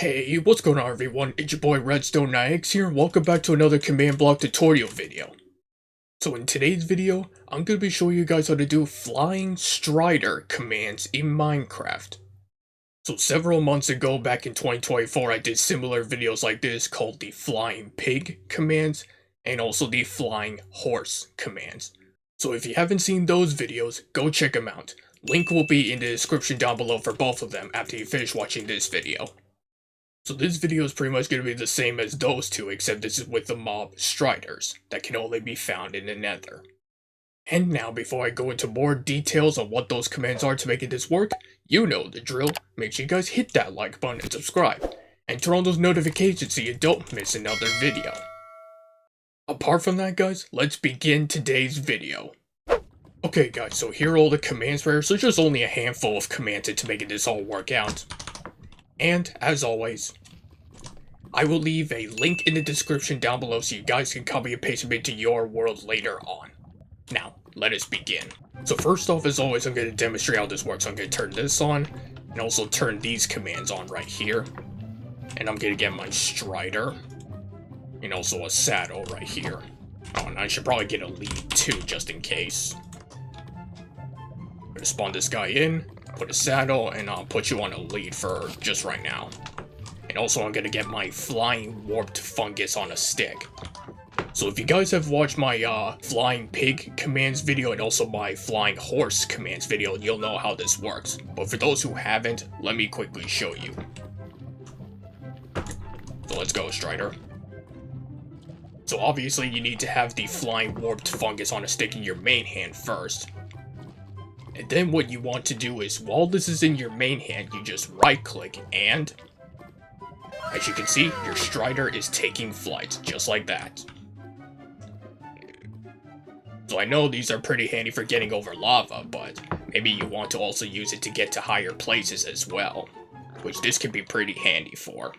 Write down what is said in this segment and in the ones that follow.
Hey, what's going on everyone? It's your boy Redstone9X here, and welcome back to another command block tutorial video. So in today's video, I'm going to be showing you guys how to do flying strider commands in Minecraft. So several months ago, back in 2024, I did similar videos like this called the flying pig commands, and also the flying horse commands. So if you haven't seen those videos, go check them out. Link will be in the description down below for both of them after you finish watching this video. So this video is pretty much going to be the same as those two, except this is with the mob striders that can only be found in the nether. And now, before I go into more details on what those commands are to make this work, you know the drill. Make sure you guys hit that like button and subscribe, and turn on those notifications so you don't miss another video. Apart from that guys, let's begin today's video. Okay guys, so here are all the commands for here, so there's only a handful of commands to make this all work out. And, as always, I will leave a link in the description down below so you guys can copy and paste them into your world later on. Now, let us begin. So first off, as always, I'm going to demonstrate how this works. I'm going to turn this on, and also turn these commands on right here. And I'm going to get my strider, and also a saddle right here. Oh, and I should probably get a lead too, just in case. I'm going to spawn this guy in. Put a saddle, and I'll put you on a lead for just right now. And also I'm gonna get my flying warped fungus on a stick. So if you guys have watched my flying pig commands video and also my flying horse commands video, you'll know how this works. But for those who haven't, let me quickly show you. So let's go, Strider. So obviously you need to have the flying warped fungus on a stick in your main hand first. And then what you want to do is, while this is in your main hand, you just right click and, as you can see, your strider is taking flight, just like that. So I know these are pretty handy for getting over lava, but maybe you want to also use it to get to higher places as well, which this can be pretty handy for.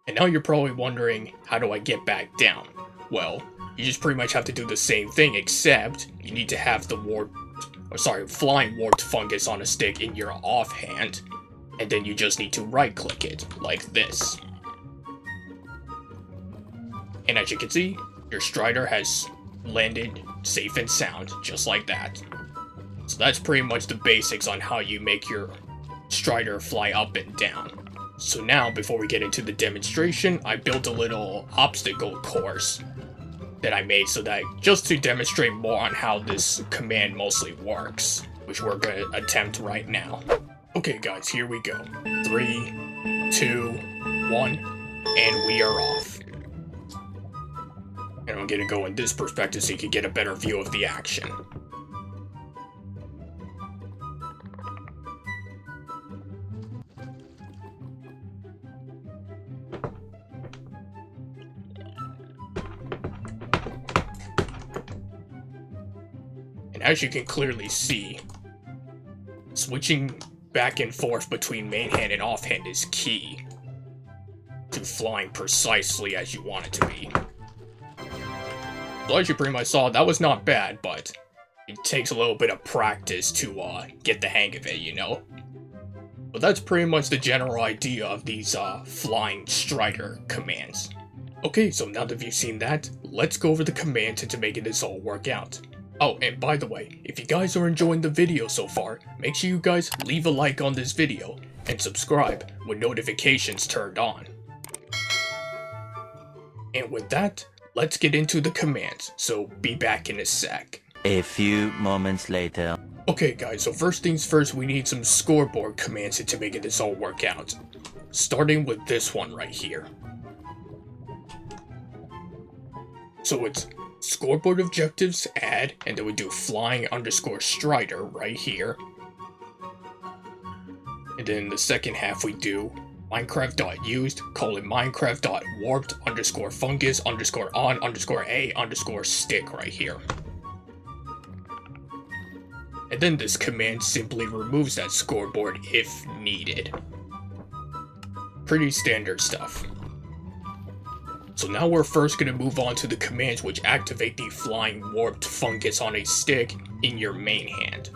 And now you're probably wondering, how do I get back down? Well, you just pretty much have to do the same thing, except you need to have the flying warped fungus on a stick in your offhand, and then you just need to right click it, like this. And as you can see, your strider has landed safe and sound, just like that. So that's pretty much the basics on how you make your strider fly up and down. So now, before we get into the demonstration, I built a little obstacle course that I made so that just to demonstrate more on how this command mostly works, which we're going to attempt right now. Okay guys, here we go. 3, 2, 1, and we are off. And I'm going to go in this perspective so you can get a better view of the action. And as you can clearly see, switching back and forth between main hand and offhand is key to flying precisely as you want it to be. So as you pretty much saw, that was not bad, but it takes a little bit of practice to get the hang of it, you know? But that's pretty much the general idea of these flying strider commands. Okay, so now that you've seen that, let's go over the commands to make this all work out. Oh, and by the way, if you guys are enjoying the video so far, make sure you guys leave a like on this video, and subscribe with notifications turned on. And with that, let's get into the commands, so be back in a sec. A few moments later. Okay guys, so first things first, we need some scoreboard commands to make this all work out. Starting with this one right here. So it's scoreboard objectives, add, and then we do flying underscore strider right here. And then the second half we do Minecraft.used, Minecraft.warped underscore fungus underscore on underscore a underscore stick right here. And then this command simply removes that scoreboard if needed. Pretty standard stuff. So now we're first going to move on to the commands which activate the flying warped fungus on a stick in your main hand.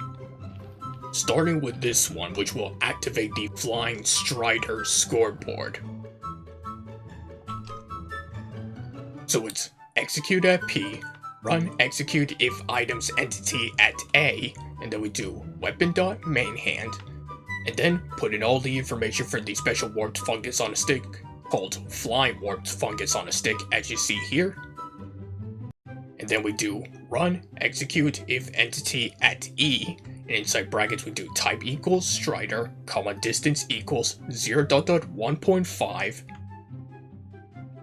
starting with this one, which will activate the Flying Strider scoreboard. So it's execute at P, run execute if items entity at A, and then we do weapon.mainHand, and then put in all the information for the special warped fungus on a stick called Flying Warped Fungus on a Stick, as you see here. And then we do run execute if entity at E, and inside brackets we do type equals Strider, comma distance equals 0.1.5,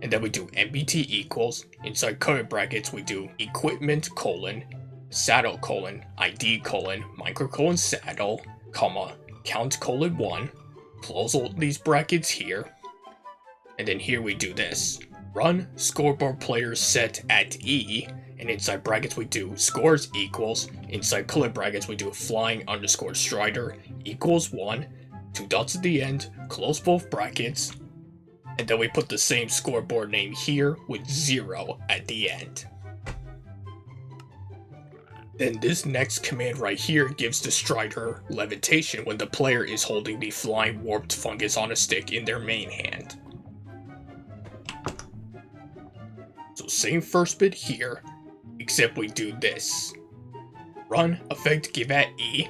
and then we do MBT equals, inside curly brackets we do equipment colon, saddle colon, ID colon, micro colon saddle, comma, count colon 1, close all these brackets here, and then here we do this. Run scoreboard players set at E, and inside brackets we do scores equals, inside color brackets we do flying underscore strider equals 1, 2 dots at the end, close both brackets, and then we put the same scoreboard name here with 0 at the end. Then this next command right here gives the Strider levitation when the player is holding the Flying Warped Fungus on a stick in their main hand. So same first bit here, except we do this. Run effect give at E,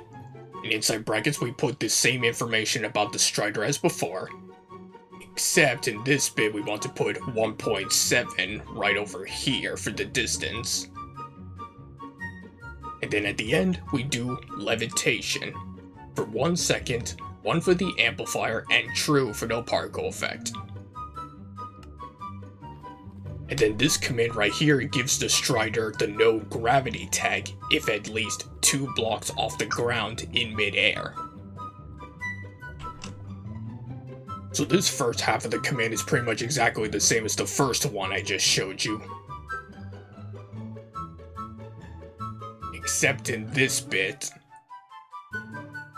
and inside brackets we put the same information about the Strider as before, except in this bit we want to put 1.7 right over here for the distance. And then at the end, we do levitation for 1 second, 1 for the amplifier, and true for no particle effect. And then this command right here gives the Strider the no gravity tag if at least 2 blocks off the ground in midair. So this first half of the command is pretty much exactly the same as the first one I just showed you. Except in this bit,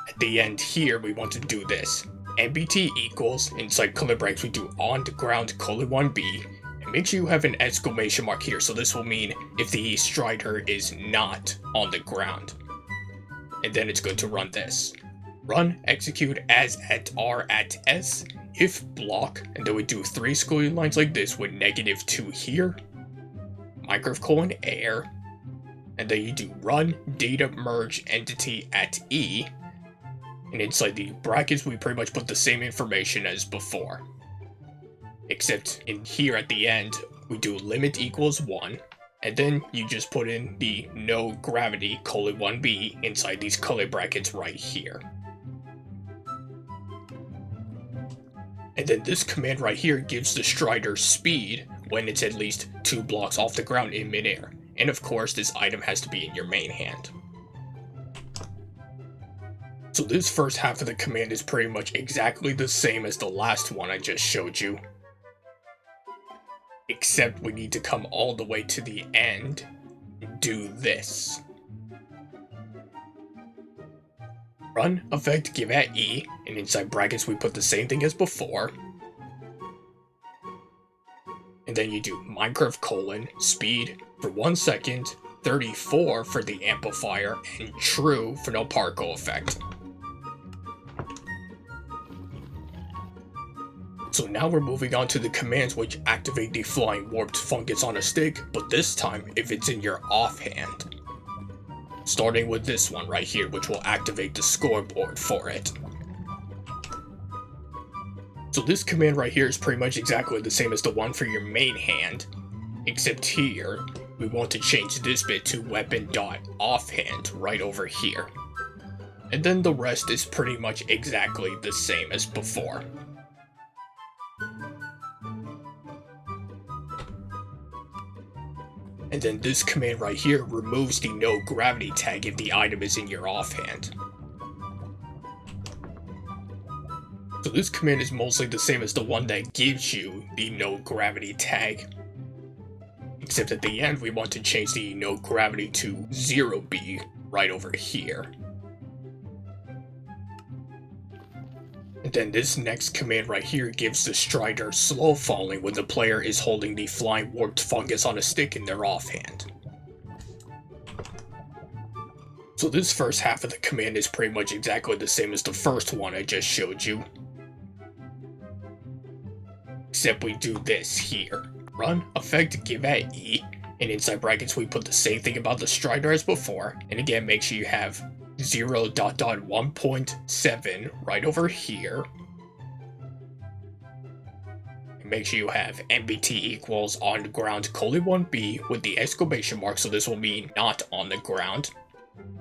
at the end here, we want to do this. MBT equals, inside color brackets we do on the ground colon 1B, and make sure you have an exclamation mark here, so this will mean if the Strider is not on the ground. And then it's going to run this. Run execute as at R at S, if block, and then we do 3 squiggly lines like this with -2 here, micro colon air, and then you do run data merge entity at E, and inside the brackets we pretty much put the same information as before. Except in here at the end, we do limit equals 1, and then you just put in the no gravity colon 1B inside these color brackets right here. And then this command right here gives the Strider speed when it's at least 2 blocks off the ground in midair. And of course, this item has to be in your main hand. So this first half of the command is pretty much exactly the same as the last one I just showed you. Except we need to come all the way to the end and do this. Run effect give at E, and inside brackets we put the same thing as before. And then you do Minecraft colon speed for 1 second, 34 for the amplifier, and true for no particle effect. So now we're moving on to the commands which activate the Flying Warped Fungus on a stick, but this time if it's in your offhand. Starting with this one right here, which will activate the scoreboard for it. So this command right here is pretty much exactly the same as the one for your main hand, except here, we want to change this bit to weapon.offhand right over here. And then the rest is pretty much exactly the same as before. And then this command right here removes the no gravity tag if the item is in your offhand. So this command is mostly the same as the one that gives you the no gravity tag. Except at the end we want to change the no gravity to 0B right over here. And then this next command right here gives the Strider slow falling when the player is holding the Flying Warped Fungus on a stick in their offhand. So this first half of the command is pretty much exactly the same as the first one I just showed you. Except we do this here. Run, effect, give at E, and inside brackets we put the same thing about the strider as before, and again make sure you have 0.1.7 right over here. And make sure you have MBT equals on the ground :1b with the exclamation mark, so this will mean not on the ground.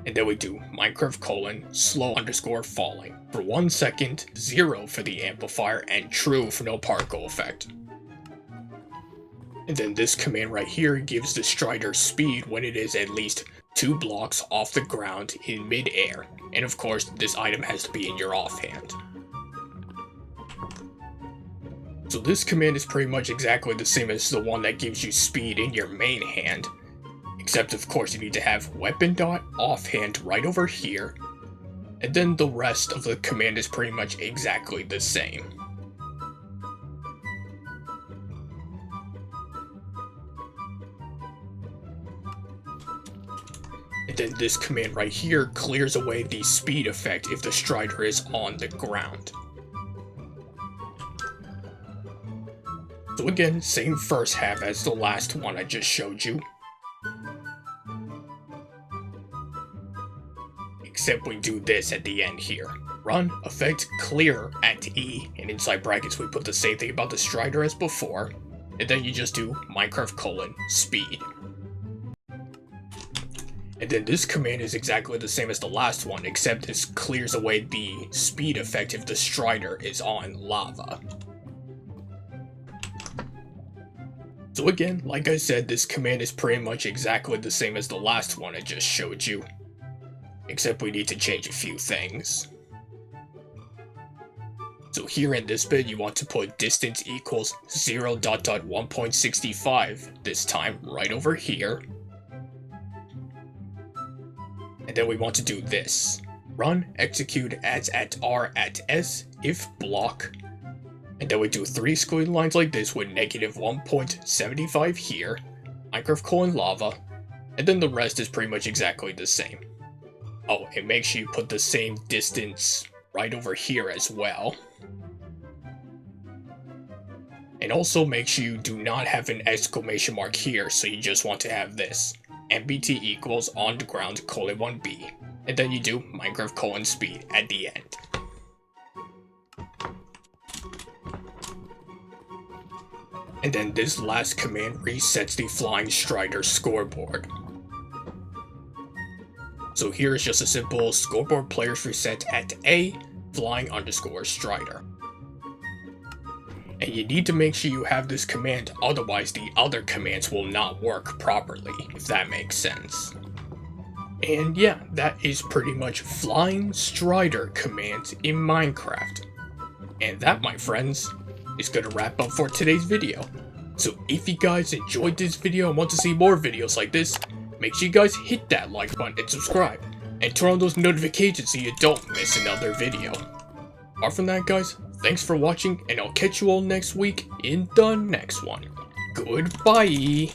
And then we do Minecraft : slow _ falling. For 1 second, 0 for the amplifier, and true for no particle effect. And then this command right here gives the strider speed when it is at least 2 blocks off the ground in mid-air. And of course, this item has to be in your offhand. So this command is pretty much exactly the same as the one that gives you speed in your main hand. Except of course you need to have weapon dot offhand right over here. And then the rest of the command is pretty much exactly the same. And then this command right here clears away the speed effect if the strider is on the ground. So again, same first half as the last one I just showed you. Except we do this at the end here. Run, effect, clear at E, and inside brackets we put the same thing about the strider as before, and then you just do Minecraft : speed. And then this command is exactly the same as the last one, except this clears away the speed effect if the strider is on lava. So again, like I said, this command is pretty much exactly the same as the last one I just showed you. Except we need to change a few things. So here in this bit, you want to put distance equals 0.1.65 this time right over here. And then we want to do this. Run, execute as at R at S if block. And then we do 3 squiggly lines like this with -1.75 here, Minecraft : lava, and then the rest is pretty much exactly the same. Oh, and make sure you put the same distance right over here as well. And also make sure you do not have an exclamation mark here, so you just want to have this. MBT equals on the ground :1b. And then you do Minecraft : speed at the end. And then this last command resets the flying strider scoreboard. So here is just a simple scoreboard players reset at A, flying _ strider. And you need to make sure you have this command, otherwise the other commands will not work properly, if that makes sense. And yeah, that is pretty much flying strider commands in Minecraft. And that, my friends, is gonna wrap up for today's video. So if you guys enjoyed this video and want to see more videos like this, make sure you guys hit that like button and subscribe, and turn on those notifications so you don't miss another video. Apart from that guys, thanks for watching, and I'll catch you all next week in the next one. Goodbye!